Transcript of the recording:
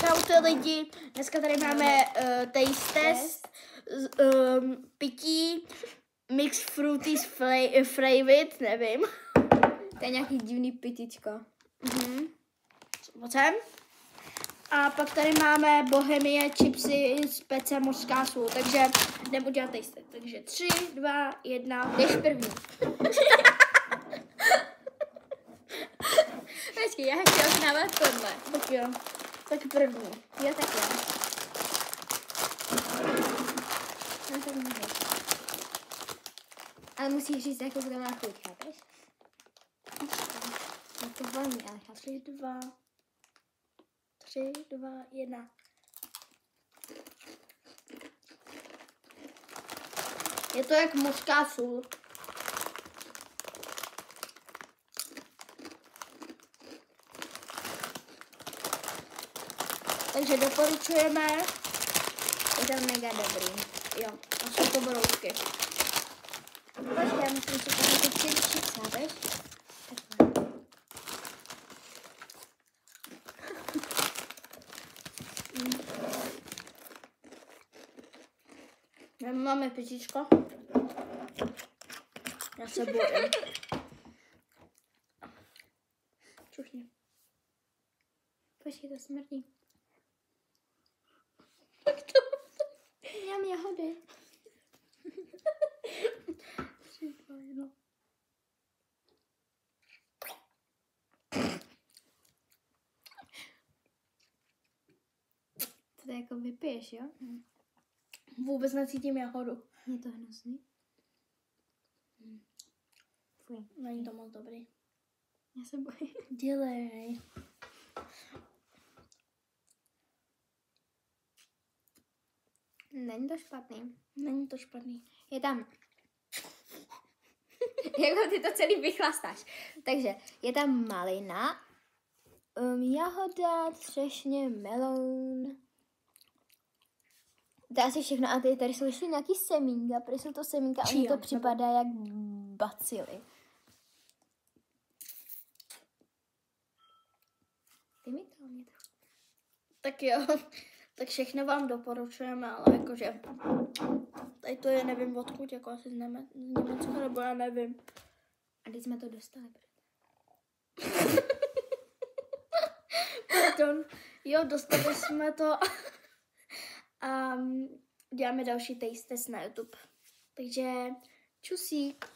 Čaute lidi, dneska tady máme taste test, pití, mix fruities flavored, nevím. To je nějaký divný pitičko. Mocem. A pak tady máme Bohemie chipsy s pece mořská sůl, takže jdem udělat taste test. Takže 3, 2, 1, jdeš první. Počkej, já chci ochnávat tohle. Tak jo, tak první. Jo, tak jo. No tak můžeš. Ale musíš říct, jakou to má chuť, chápeš? Je to volný, ale chápeš? 3, 2, 1. Je to jak mořská sůl. Takže doporučujeme. Je to mega dobrý. Jo, a jsou to brousky. Počkej, já musím si tady ty chips, chápeš? Takhle. Máme pitičko. Já se bojím. Čuchni. Počkej, to smrdí. Tak to... Mám jahody. 3, 2, 1. To jako vypiješ, jo? Vůbec necítím jahodu. Je to hnusný. Fuj. Není to moc dobrý. Já se bojím. Dělej. Není to špatný. Není to špatný. Je tam... jako ty to celý vychlastáš. Takže je tam malina, jahoda, třešně, meloun. To je asi všechno. A tady jsou ještě nějaký semínka. Protože jsou to semínka a mně to připadá jak bacily. Ty mi to, mě to. Tak jo. Tak všechno vám doporučujeme, ale jakože... Tady to je, nevím odkud, jako asi z Německa, nebo já nevím. A když jsme to dostali. Pardon. Jo, dostali jsme to. A děláme další taste test na YouTube. Takže čusík.